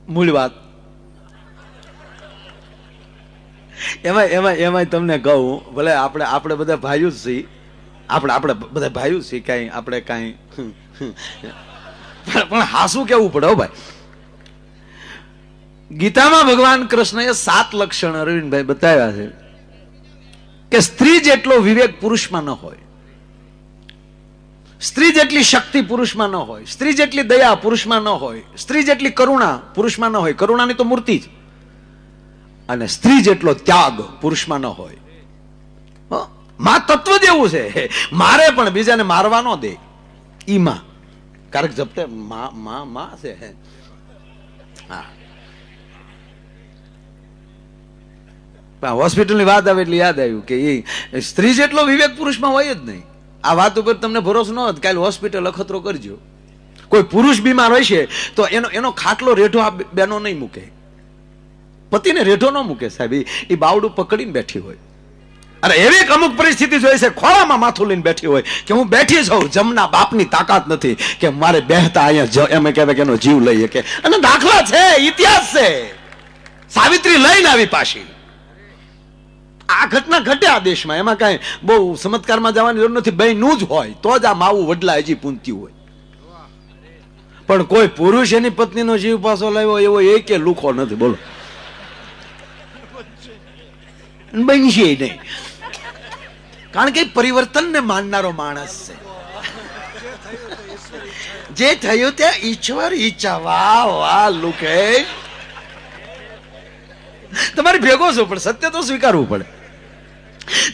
મૂળ વાત એમાં તમને કહું, ભલે આપણે બધા ભાઈઓ જ છીએ, આપણે બધા ભાઈઓ છીએ, કાંઈ આપણે કાંઈ પણ હાસું કેવું પડે હો ભાઈ. ગીતામાં ભગવાન કૃષ્ણએ 7 લક્ષણ અરવિંદભાઈ બતાવ્યા છે કે સ્ત્રી જેટલો વિવેક પુરુષમાં ન હોય, સ્ત્રી જેટલી શક્તિ પુરુષમાં ન હોય, સ્ત્રી જેટલી દયા પુરુષમાં ન હોય, સ્ત્રી જેટલી કરુણા પુરુષમાં ન હોય, કરુણાની તો મૂર્તિ જ, અને સ્ત્રી જેટલો ત્યાગ પુરુષમાં ન હોય. માં તત્વ જેવું છે, મારે પણ બીજાને મારવા ન દે ઈ માં. કારણ કે જપતે માં છે. હા, હોસ્પિટલની વાત આવે એટલે યાદ આવ્યું કે એ સ્ત્રી જેટલો વિવેક પુરુષમાં હોય જ નહીં. આ વાત ઉપર તમને ભરોસો ન હોત, કાલે હોસ્પિટલ અખતરો કરજો. કોઈ પુરુષ બીમાર હોય છે તો એનો ખાટલો રેઢો આ બેનો નહીં મૂકે, પતિને રેઢો ન મૂકે સાહેબ, એ બાવડું પકડીને બેઠી હોય. અરે એવી એક અમુક પરિસ્થિતિ જોઈ છે, ખોળામાં માથું લઈને બેઠી હોય કે હું બેઠી છું, જમના બાપની તાકાત નથી કે મારે બેહતા અહીંયા એમ કહેવાય કે એનો જીવ લઈ શકે. અને દાખલા છે, ઇતિહાસ છે. સાવિત્રી લઈને આવી પાછી. આ ઘટના ઘટે આ દેશમાં, એમાં કઈ બહુ ચમત્કારમાં જવાની જરૂર નથી. બહેનું જ હોય તો જ આ માવું વડલા હજી પૂંતી હોય. પણ કોઈ પુરુષ એની પત્નીનો જીવ પાછો લાવ્યો એવો એક લુખો નથી. બોલો, બનશે નહીં. કારણ કે પરિવર્તનને માનનારો માણસ છે. જે થયું તે ઈશ્વર ઈચ્છા. વાહ વાહ લુકે, તમારી ભેગો છો પણ સત્ય તો સ્વીકારવું પડે.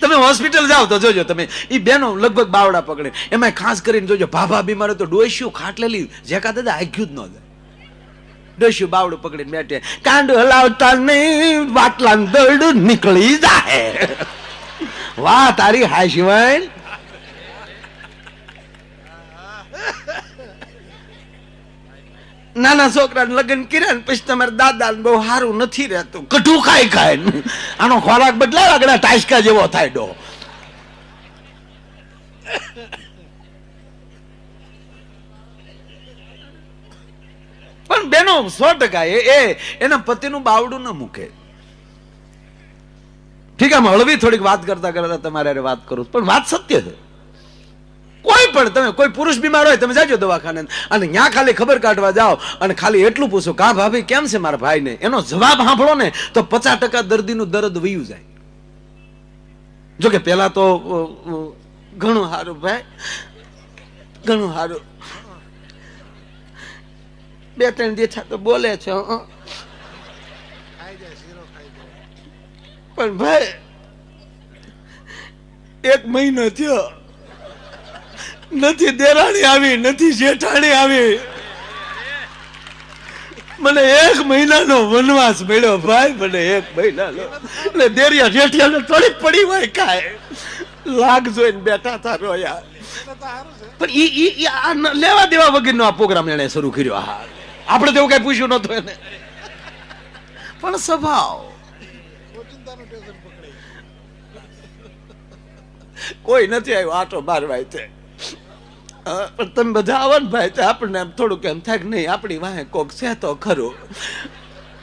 તમે હોસ્પિટલ જાઓ તો જોજો, તમે એ બેનો લગભગ બાવડા પકડે, એમાં ખાસ કરીને જોજો ભાભા બીમાર તો ડોસ્યું ખાટલેલી જેકા દાદા આગ્યું જ ન જાય. ડોસ્યું બાવડું પકડીને બેઠે, કાંડું હલાવતા નહીં વાટલા દરડું નીકળી જાય. વાહ તારી હાશીવાઈ. નાના છોકરા લગ્ન કર્યા ને પછી તમારા દાદા બહુ સારું નથી રહેતું, કઠું ખાય આનો ખોરાક બદલાય, આગળ ટાઈસકા જેવો થાય ડો. પણ બેનો 100% એના પતિનું બાવડું ન મૂકે. ઠીક, આમ હળવી થોડીક વાત કરતા કરતા તમારે વાત કરું, પણ વાત સત્ય છે. કોઈ પણ તમે કોઈ પુરુષ બીમાર હોય, તમે જાજો દવાખાને અને ત્યાં ખાલી ખબર કાઢવા જાઓ અને ખાલી એટલું પૂછો કા ભાભી કેમ છે મારા ભાઈને, એનો જવાબ સાંભળો ને તો 50% દર્દીનું દર્દ વયું જાય. જોકે પેલા તો ઘણું સારું ભાઈ, ઘણું સારું, 2-3 દિવસ તો બોલે છે, પણ ભાઈ 1 મહિનો થયો, નથી દેરાણી આવી, નથી જેઠાણી આવી, મને 1 મહિનાનો વનવાસ મળ્યો ભાઈ, મને 1 મહિનાનો. એટલે દેરિયા જેઠિયાને થોડી પડી હોય કાય લાગ જોઈને બેઠા હતા રોયા. પણ ઈ લેવા દેવા વગરનો આ પ્રોગ્રામ એને શરૂ કર્યો. હા, આપણે તો એવું કઈ પૂછ્યું નતું એને, પણ સ્વભાવ કોઈ નથી આવ્યો આટો મારવાય છે. પણ તમે બધા આવો ને ભાઈ તો આપણને આમ થોડુંક એમ થાય કે નહીં આપણી વાહે કોક છે તો ખરું.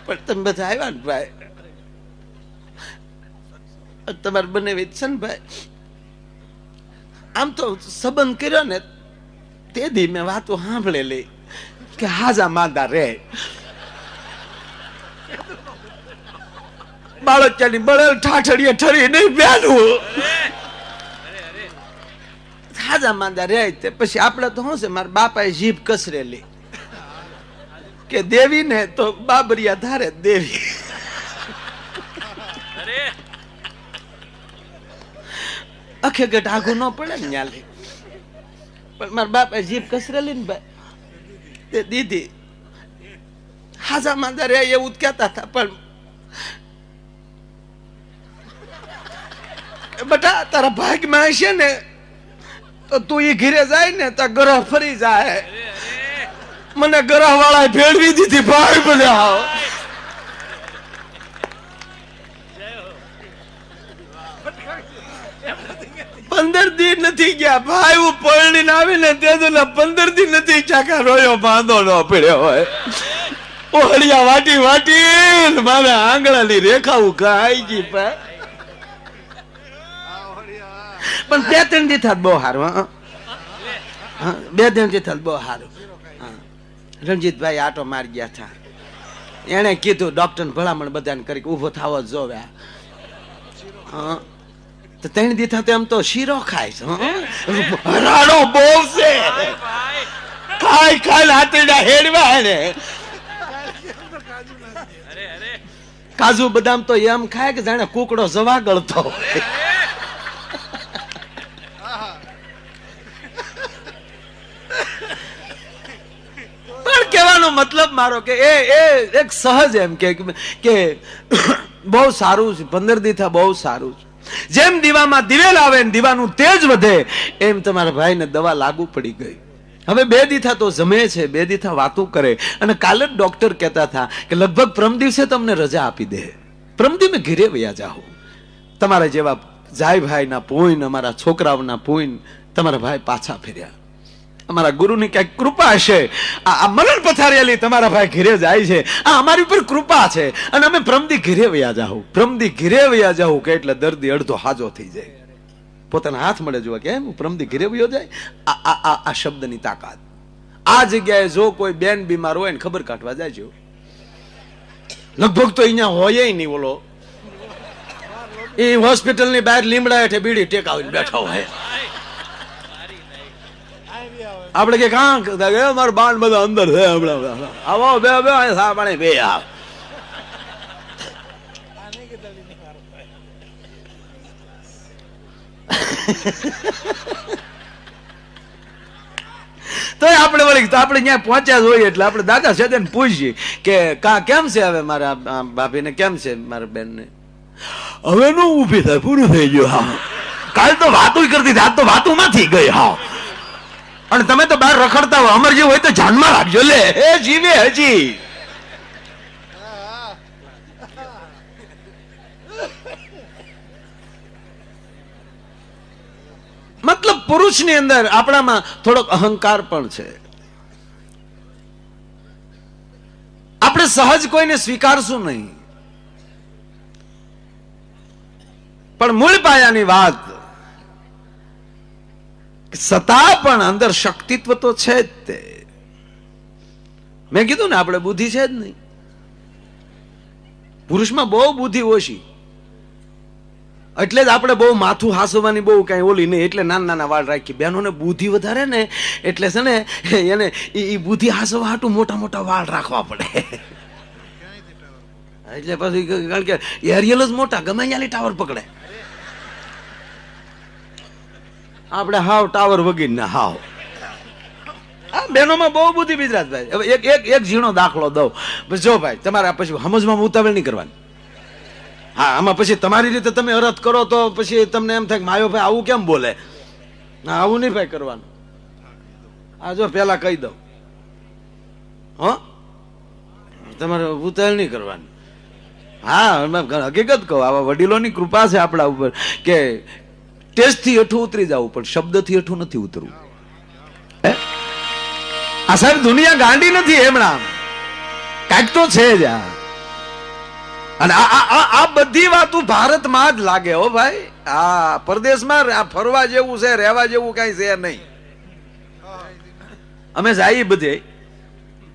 પણ તમે બધા આવ્યા ને ભાઈ, તમારે બનેવી છે ને ભાઈ, આમ તો સંબંધ કર્યો ને તે દી મેં વાતો સાંભળેલી કે હાજા માંદા રે, બાળકની બળેલ ઠાઠડીએ ઠરી નહીં બેનું, હાજા માંદા રે. પછી આપડે તો શું છે, મારા બાપાએ જીભ કસરેલી કે દેવી ને તો બાબરિયા ધારે દેવી. અખે ગટ આઘું ન પડે ને ન્યાલી, પણ મારા બાપાએ જીભ કસરેલી ને ભાઈ તે દીધી. હાજા માંદા રે એવું જ કહેતા હતા, પણ બેટા તારા ભાગમાં હશે ને તો તું એ ઘીરે જાય ને તો ગ્રહ ફરી જાય. મને ગ્રહ વાળા ભેળવી દીધી ભાઈ, મને આવ 15 દી નથી ગયા ભાઈ, હું પરણીને આવીને તે 15 દી નથી ચાકા રોયો બાંધો ન પડ્યો હોય. ઓહળિયા વાટી વાટી મારા આંગળાની રેખાઓ ખાઈ ગઈ પણ બે ત્રણ દી થાત બહુ સારું. બે ત્રણ દી થાત બહુ સારું. રણજીતભાઈ આટો મારી ગયા હતા. એને કીધું ડોક્ટર ભલામણ બધાને કરી ઉભો થાવો જોવે. તો ત્રણ દી થતા એમ તો શીરો ખાય છે. રાડો બહુ છે. ખાય ખાય હાથીડા હેડવા ને કાજુ બદામ તો એમ ખાય કે જાણે કુકડો જવા ગળતો. પણ કહેવાનો મતલબ મારો કે એ એક સહજ એમ કે બહુ સારું છે. 15 દી થા બહુ સારું છે. જેમ દીવામાં દિવેલ આવે ને દીવાનું તેજ વધે એમ તમારા ભાઈને દવા લાગુ પડી ગઈ. હવે 2 દીથા તો જમે છે, 2 દીથા વાતો કરે. અને કાલે જ ડોક્ટર કહેતા હતા કે લગભગ પ્રમ દિવસે તમને રજા આપી દે. પ્રમ દિવસે ઘરે વયા જાઓ. તમારા જેવા જાય ભાઈના પૂન, અમારા છોકરાઓના પૂન તમારા ભાઈ પાછા ફેર્યા. અમારા ગુરુની ક્યાંક કૃપા હશે. આ મરણ પથારેલી તમારા ભાઈ ઘરે જાય છે. આ અમારી ઉપર કૃપા છે. અને અમે પ્રમદી ઘરે વયા જાઓ. પ્રમદી ઘરે વયા જાઓ કે એટલે દર્દી અડધો હાજો થઈ જાય. પોતાના હાથ મળે જોવા કે હું પ્રમદી ઘરે વયો જાય. આ શબ્દની તાકાત. આ જગ્યાએ જો કોઈ બેન બીમાર હોય ને ખબર કાઢવા જાય છે. લગભગ તો અહીંયા હોય નહીં. ઓલો એ હોસ્પિટલની બહાર લીમડા હેઠે બીડી ટેકાવીને બેઠો હોય. આપણે કે કાં મારું બાણ બધા અંદર છે. આવો બે બે સા પાણી બે આવ. તો આપણે વળી આપણે ત્યાં પહોંચ્યા જોઈએ એટલે આપણે દાદા છે ને પૂછીએ કે કેમ છે હવે મારા ભાભીને, કેમ છે મારા બેનને. હવે નું ઊભી થાય, પૂરું થઈ ગયું. હા કાલ તો વાતું કરતી હતી, આજ તો વાતું માંથી ગઈ. હા અને તમે તો બહાર રખડતા હોય. અમર જેવું હોય તો જાનમાં રાખજો. લે એ જીવે હજી. મતલબ પુરુષની અંદર આપણામાં થોડોક અહંકાર પણ છે. આપણે સહજ કોઈને સ્વીકારશું નહીં. પણ મૂળ પાયાની વાત સતા પણ અંદર શક્તિત્વ તો છે જ. તે મેં કીધું ને આપણે બુદ્ધિ છે જ નહીં. પુરુષમાં બહુ બુદ્ધિ ઓછી. એટલે જ આપણે બહુ માથું હાસવાની બહુ કઈ ઓલી નહીં. એટલે નાના નાના વાળ રાખી. બહેનોને બુદ્ધિ વધારે ને એટલે છે ને એને એ બુદ્ધિ હાસવા હાટું મોટા મોટા વાળ રાખવા પડે. એટલે પછી કારણ કે એરિયલ જ મોટા, ગમે ત્યાંની ટાવર પકડે. આપણે હાવ ટાવર વગીર ના હાવ. આ બહેનોમાં બહુ બુદ્ધિ ગુજરાતભાઈ. હવે એક ઝીણો દાખલો દઉં. જો ભાઈ તમારે પછી સમજમાં ઉતાવળ નહીં કરવાની. હા આમાં પછી તમારી રીતે તમે અરથ કરો તો પછી તમને એમ થાય માયો ભાઈ આવું કેમ બોલે. ના આવું નહીં ભાઈ કરવાનું. આ જો પેલા કહી દઉં. હ તમારે ઉતાવળ નહીં કરવાની. હા હકીકત કહું, આવા વડીલોની કૃપા છે આપણા ઉપર કે ટેસ્ટ થી હેઠું ઉતરી જવું પણ શબ્દ થી હેઠું નથી ઉતરવું. આ સાહેબ દુનિયા ગાંડી નથી. એમણા કાંઈક તો છે જ. અને આ બધી વાતો ભારતમાં જ લાગે હો ભાઈ. આ પરદેશમાં ફરવા જેવું છે, રહેવા જેવું કઈ છે નહીં. અમે જઈએ બધે,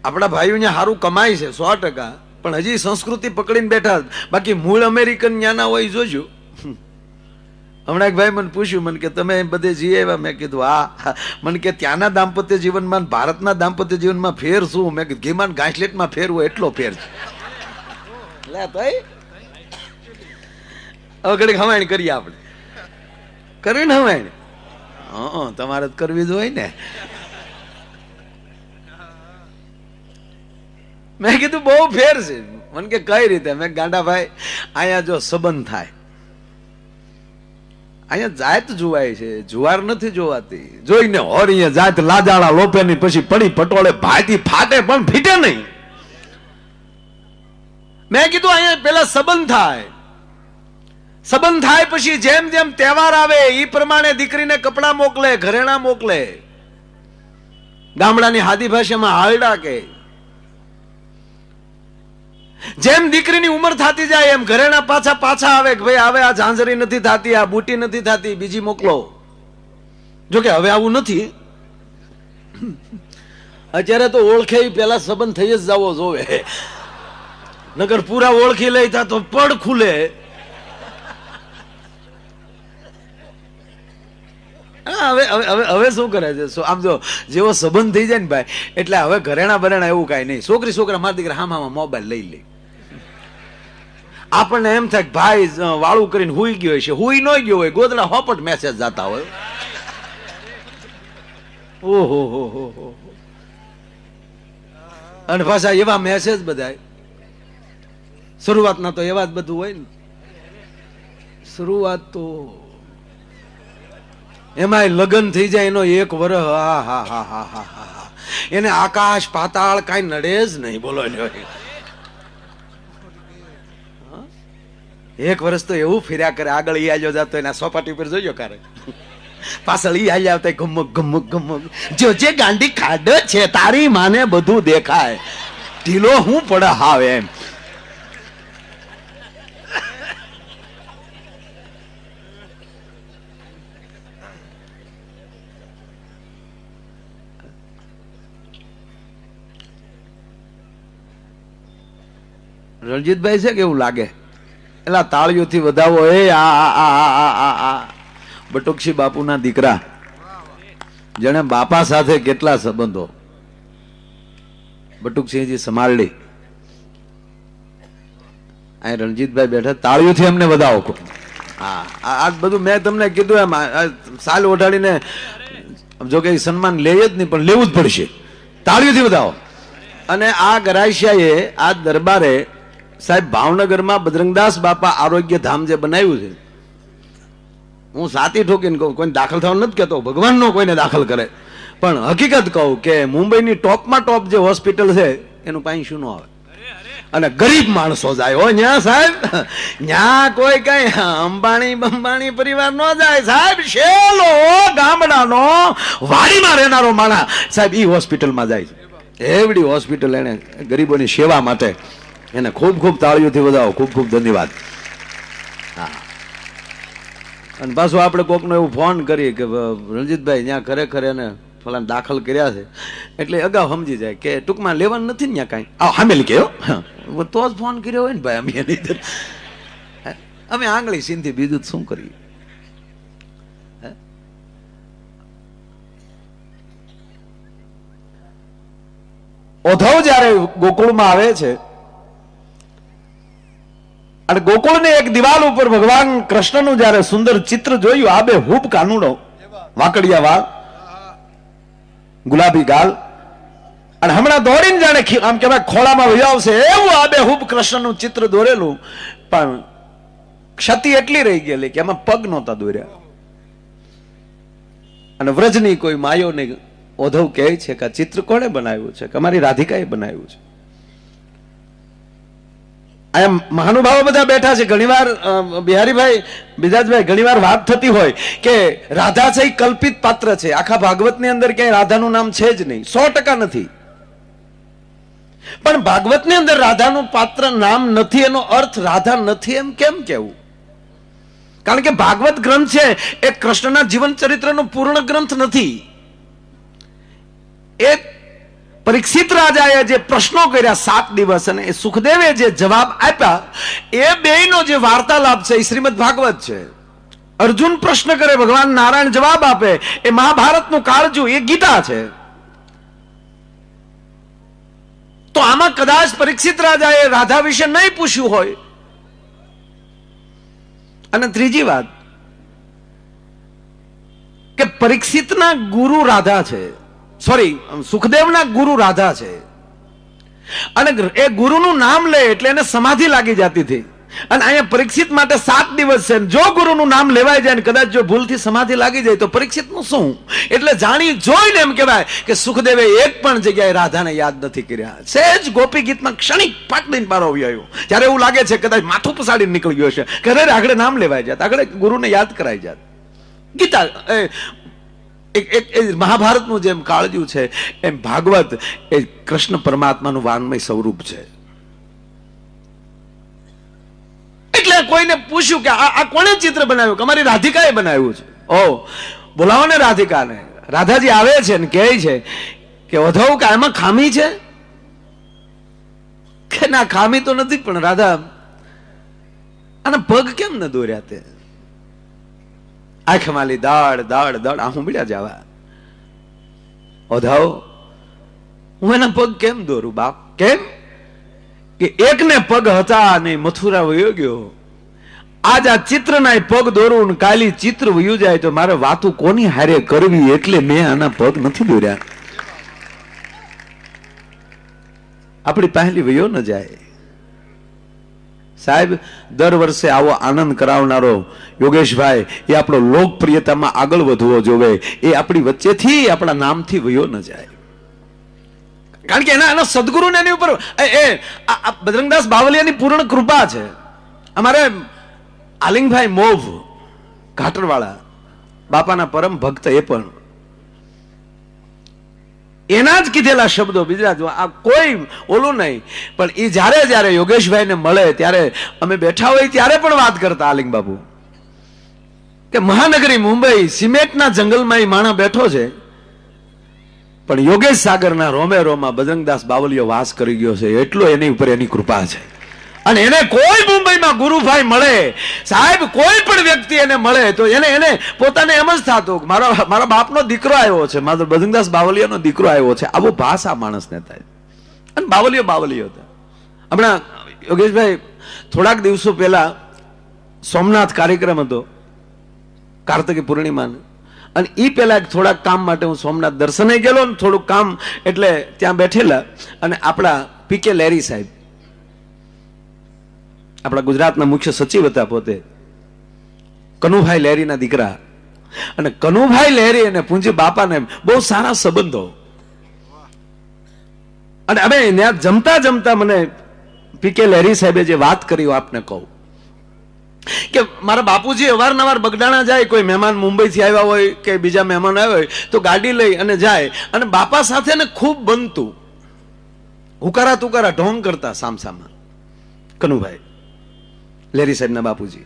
આપણા ભાઈઓ અહીંયા સારું કમાય છે 100%, પણ હજી સંસ્કૃતિ પકડીને બેઠા. બાકી મૂળ અમેરિકન ન્યાના હોય જોજો. હમણાં એક ભાઈ મને પૂછ્યું, મને કે તમે બધે જઈએ એવા. મેં કીધું હા. મને કે ત્યાંના દાંપત્ય જીવનમાં ભારતના દાંપત્ય જીવનમાં ફેર શું? મેં કીધું ઘીમાં ઘાસલેટમાં ફેર હોય એટલો ફેર છે. હવે ઘડીક હવાણી કરીએ આપણે. કરવી ને હવાણી? હા તમારે કરવી જ હોય ને. મેં કીધું બહુ ફેર છે. મને કે કઈ રીતે? મેં ગાંડા ભાઈ અહીંયા જો સંબંધ થાય, અહીંયા જાત જોવાય છે, જુવાર નથી જોવાતી. જોઈને હોર અહીંયા જાત લાજાળા લોપેની પછી પડી પટોળે ભાઈથી ફાટે પણ ફીટે નહીં. મેં કીધું અહીંયા પેલા સંબંધ થાય. સંબંધ થાય પછી જેમ જેમ તહેવાર આવે એ પ્રમાણે દીકરીને કપડા મોકલે, ઘરેણા મોકલે. ગામડાની હાદી ભાષામાં હાલડા કે. જેમ દીકરીની ઉંમર થતી જાય એમ ઘરેણા પાછા આવે કે ભાઈ હવે આ ઝાંઝરી નથી થતી, આ બુટી નથી થતી, બીજી મોકલો. જોકે હવે આવું નથી. અત્યારે તો ઓળખે પેલા સંબંધ થઈ જ જવો જોવે, નગર પૂરા ઓળખી લઈ તા તો પડ ખુલે. હવે શું કરે છે? આમ જો જેવો સંબંધ થઈ જાય ને ભાઈ, એટલે હવે ઘરેણા બરેણા એવું કઈ નહીં. છોકરા મારા દીકરા હામાં મોબાઈલ લઈ લે. આપણને એમ થાય ભાઈ વાળું કરીને હુઈ ગયો છે, હુઈ ન ગયો હોય, ગોદડા હોપટ મેસેજ જતા હોય. ઓહો હો હો હો. અને પાછા એવા મેસેજ બધા શરૂઆતના તો એવા જ બધું હોય ને. શરૂઆત તો એમાં લગ્ન થઈ જાય એનો 1 વર્ષ, હા હા હા હા હા હા, એને આકાશ પાતાળ કઈ નડે જ નહીં. બોલો 1 વર્ષ તો એવું ફર્યા કરે. આગળ ઈ આલ્યો જતો એના સોપાટી ઉપર જોયો કરે, પાછળ ઈ આલ્યા આવતા ગમક ગમક ગમક. જો જે ગાંડી ખાડ છે તારી માને બધું દેખાય, ઢીલો હું પડે હાવ એમ. રણજીતભાઈ છે કે એવું લાગે? એટલે તાળીઓથી વધાવો. એ આ બટુકસી બાપુના દીકરા, જેને બાપા સાથે કેટલા સંબંધો, બટુકસિંહજી સમારડી. અહીં રણજીતભાઈ બેઠા, તાળીઓથી એમને વધાવો. હા, આ બધું મેં તમને કીધું એમ સાલ ઓઢાડીને, જો કે સન્માન લે જ નહીં પણ લેવું જ પડશે. તાળીઓથી વધાવો. અને આ ગરાસિયાએ આ દરબારે સાહેબ ભાવનગરમાં બજરંગદાસ બાપા આરોગ્ય ધામ જે બનાવ્યું છે, હું સાતી ઠોકીને કહું, કોઈને દાખલ થવાનું નથી કહેતો, ભગવાનનો કોઈને દાખલ કરે, પણ હકીકત કહું કે મુંબઈની ટોપમાં ટોપ જે હોસ્પિટલ છે એનું પાણી શું ન આવે. અને ગરીબ માણસો જાય હો ન્યા સાહેબ, ન્યા કોઈ કઈ અંબાણી બંબાણી પરિવાર ન જાય સાહેબ. શેલો ગામડાનો વાડીમાં રહેનારો માણસ સાહેબ ઈ હોસ્પિટલમાં જાય છે. એવડી હોસ્પિટલ એને ગરીબોની સેવા માટે, એને ખૂબ ખૂબ તાળીઓથી વધાવો. ખૂબ ખૂબ ધન્યવાદ. હા, અને પાછું આપણે કોકનો એવું ફોન કરીએ કે રણજીતભાઈ ત્યાં ખરેખર એને ફલાને દાખલ કર્યા છે, એટલે અગાઉ સમજી જાય કે ટૂંકમાં લેવાનું નથી ને ત્યાં કાંઈ. સામેલ કયો તો જ ફોન કર્યો હોય ને ભાઈ. અમે આંગળી સીનથી બીજું શું કરીએ? ઓધવ જયારે ગોકુળમાં આવે છે, અને ગોકુળની એક દિવાલ ઉપર ભગવાન કૃષ્ણનું જયારે સુંદર ચિત્ર જોયું, આબે હૂબ કાનુડો, વાકડિયા વાળ, ગુલાબી ગાલ, અને હમણાં દોડીને જાણે આમ કેવાય ખોળામાં વૈયાવશે એવું આબે હૂબ કૃષ્ણનું ચિત્ર દોરેલું, પણ ક્ષતિ એટલી રહી ગયેલી કે એમાં પગ નહોતા દોર્યા. અને વ્રજની કોઈ માયો નહીં. ઓધવ કહે છે કે આ ચિત્ર કોણે બનાવ્યું છે? કે અમારી રાધિકાએ બનાવ્યું છે. અહીંયા મહાનુભાવો બધા બેઠા છે. ઘણીવાર બિહારીભાઈ, બિજાજભાઈ, ઘણીવાર વાત થતી હોય કે રાધા છે એ કલ્પિત પાત્ર છે. આખા ભાગવતની અંદર ક્યાંય રાધાનું નામ છે જ નહીં, 100% નથી. પણ ભાગવતની અંદર રાધાનું પાત્ર નામ નથી એનો અર્થ રાધા નથી એમ કેમ કેવું? કારણ કે ભાગવત ગ્રંથ છે એ કૃષ્ણના જીવન ચરિત્રનો પૂર્ણ ગ્રંથ નથી. એ પરીક્ષિત રાજાએ જે પ્રશ્નો કર્યા 7 દિવસ અને સુખદેવે જે જવાબ આપ્યા, એ બેયનો જે વાર્તાલાપ છે એ શ્રીમદ ભાગવત છે. અર્જુન પ્રશ્ન કરે, ભગવાન નારાયણ જવાબ આપે, એ મહાભારતનું કાળજું, એ ગીતા છે. તો આમાં કદાચ પરીક્ષિત રાજાએ રાધા વિશે નહીં પૂછ્યું હોય. અને ત્રીજી વાત કે પરીક્ષિતના ગુરુ રાધા છે, સોરી સુખદેવના ગુરુ રાધા છે, અને એ ગુરુનું નામ લે એટલે એને સમાધિ લાગી જતી હતી. અને અહીંયા પરીક્ષિત માટે 7 દિવસ છે. જો ગુરુનું નામ લેવાય જાય ને કદાચ જો ભૂલથી સમાધિ લાગી જાય તો પરીક્ષિતનું શું? એટલે જાણી જોઈને એમ કહેવાય કે સુખદેવે એક પણ જગ્યાએ રાધાને યાદ નથી કર્યા. સહેજ ગોપી ગીતમાં ક્ષણિક પાટ દઈને પારો આવ્યો, ત્યારે એવું લાગે છે કદાચ માથું પસાડીને નીકળી ગયો છે કે અરે આગળ નામ લેવાય જાત, આગળ ગુરુને યાદ કરાઈ જાત. ગીતા મહાભારતનું જેમ કાળજું છે એમ ભાગવત એ કૃષ્ણ પરમાત્માનું વાન્મય સ્વરૂપ છે. કોઈને પૂછ્યું કે આ કોણે ચિત્ર બનાવ્યું? કે અમારી રાધિકાએ બનાવ્યું છે. ઓ, બોલાવો ને રાધિકાને. રાધાજી આવે છે ને કહે છે કે વધવ કે આમાં ખામી છે? કે ના, ખામી તો નથી, પણ રાધા આના પગ કેમ ન દોર્યા તે? આંખમાં લી દાડ દાડ દાડ આહું મળ્યા જવા. ઓધાઓ, હું એના પગ કેમ દોરું બાપ? કેમ કે એકને પગ હતા ને મથુરા વયો ગયો. આજ આ ચિત્રના પગ દોરું ને કાલી ચિત્ર વયું જાય તો મારે વાતું કોની હારે કરવી, એટલે મેં આના પગ નથી દોર્યા. આપણી પહેલી વયો ન જાય. સાહેબ, દર વર્ષે આવો આનંદ કરાવનારો યોગેશભાઈ એ આપણો લોકપ્રિયતામાં આગળ વધવો જોવે. એ આપણી વચ્ચેથી આપણા નામથી વયો ન જાય. કારણ કે એના સદગુરુને એની ઉપર બજરંગદાસ બાવલિયાની પૂર્ણ કૃપા છે. અમારે આલિંગભાઈ મોવ ઘાટરવાળા બાપાના પરમ ભક્ત, એ પણ એના જ કીધેલા શબ્દો, બીજા આ કોઈ ઓલું નહીં, પણ એ જ્યારે જ્યારે યોગેશભાઈને મળે ત્યારે અમે બેઠા હોય ત્યારે પણ વાત કરતા આલિંગ બાપુ કે મહાનગરી મુંબઈ સિમેન્ટના જંગલમાં એ માણસ બેઠો છે, પણ યોગેશ સાગરના રોમે રોમાં બજરંગદાસ બાવલિયો વાસ કરી ગયો છે. એટલો એની ઉપર એની કૃપા છે. અને એને કોઈ મુંબઈમાં ગુરુભાઈ મળે, સાહેબ કોઈ પણ વ્યક્તિ એને મળે તો એને પોતાને એમ જ થતું કે મારા બાપનો દીકરો આવ્યો છે, મારો બજરંગદાસ બાવલિયાનો દીકરો આવ્યો છે. આવો ભાસ આ માણસને થાય. અને બાવલિયો હતા. હમણાં યોગેશભાઈ થોડાક દિવસો પહેલા સોમનાથ કાર્યક્રમ હતો, કાર્તિકી પૂર્ણિમાનો, અને એ પહેલા થોડાક કામ માટે હું સોમનાથ દર્શને ગયેલો ને થોડુંક કામ એટલે ત્યાં બેઠેલા, અને આપણા પીકે લેરી સાહેબ, આપણા ગુજરાતના મુખ્ય સચિવ હતા પોતે, કનુભાઈ લહેરીના દીકરા. અને કનુભાઈ લહેરી અને પૂંજી બાપાને બહુ સારા સંબંધો. અને અમે ત્યાં જમતા જમતા મને પીકે લહેરી સાહેબે જે વાત કરી આપને કહું કે મારા બાપુજી અવારનવાર બગડાણા જાય, કોઈ મહેમાન મુંબઈથી આવ્યા હોય કે બીજા મહેમાન આવ્યા હોય તો ગાડી લઈ અને જાય, અને બાપા સાથે ને ખૂબ બનતું, હુકારા તુકારા ઢોંગ કરતા સામસામા કનુભાઈ લેરી સાહેબના બાપુજી.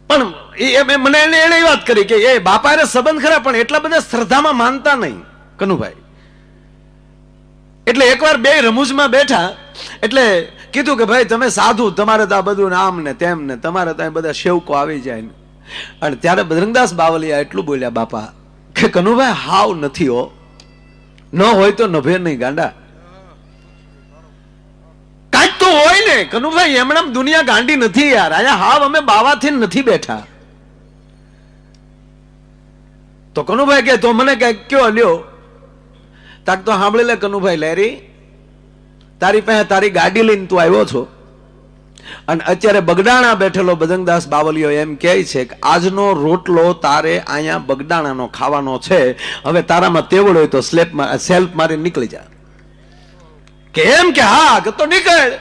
પણ મને એને વાત કરી કે એ બાપા એને સંબંધ ખરા, પણ એટલા બધા શ્રદ્ધામાં માનતા નહીં કનુભાઈ. એટલે એકવાર બે રમૂજમાં બેઠા એટલે કીધું કે ભાઈ તમે સાધુ, તમારે તો આ બધું આમ ને તેમ ને, તમારે ત્યાં બધા સેવકો આવી જાય ને. અને ત્યારે બજરંગદાસ બાવલિયા એટલું બોલ્યા બાપા કે કનુભાઈ હાવ નથી હો, ન હોય તો નભે નહીં ગાંડા, કાંઈક તો હોય ને કનુભાઈ. એમણામ દુનિયા ગાંડી નથી યાર. અહીંયા હાવ અમે બાવાથી નથી બેઠા. તો કનુભાઈ કે તો મને કઈક કયો લ્યો. તાક તો સાંભળી લે કનુભાઈ લહેરી, તારી પાસે તારી ગાડી લઈને તું આવ્યો છો, અને અત્યારે બગડાણા બેઠેલો બજરંગદાસ બાવલિયો એમ કહે છે કે આજનો રોટલો તારે અહીંયા બગડાણાનો ખાવાનો છે. હવે તારામાં તેવડ હોય તો સેલ્ફ મારી નીકળી જા. કેમ કે હા કે તો નીકળ.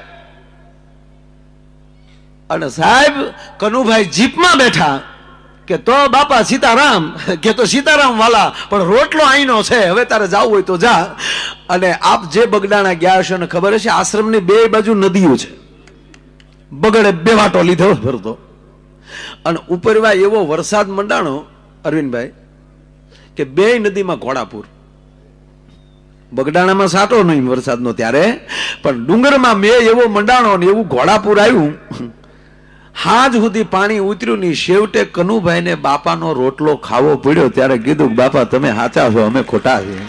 અને સાહેબ કનુભાઈ જીપમાં બેઠા કે તો બાપા સીતારામ, કે તો સીતારામ વાલા, પણ રોટલો અહીંનો છે, હવે તારે જવું હોય તો જા. અને આપ જે બગડાણા ગયા હશે ને ખબર હશે, આશ્રમની બે બાજુ નદીઓ છે, બગડે બે વાટો લીધો ભરતો. અને ઉપરવા એવો વરસાદ મંડાણો અરવિંદભાઈ કે બે નદીમાં ઘોડાપુર. બગડાણામાં સાટો નહીં વરસાદનો ત્યારે, પણ ડુંગરમાં મેં એવો મંડાણો ને એવું ઘોડાપુર આવ્યું. હાજ સુધી પાણી ઉતર્યું નહીં. છેવટે કનુભાઈને બાપાનો રોટલો ખાવો પડ્યો. ત્યારે કીધું બાપા તમે સાચા છો, અમે ખોટા છીએ.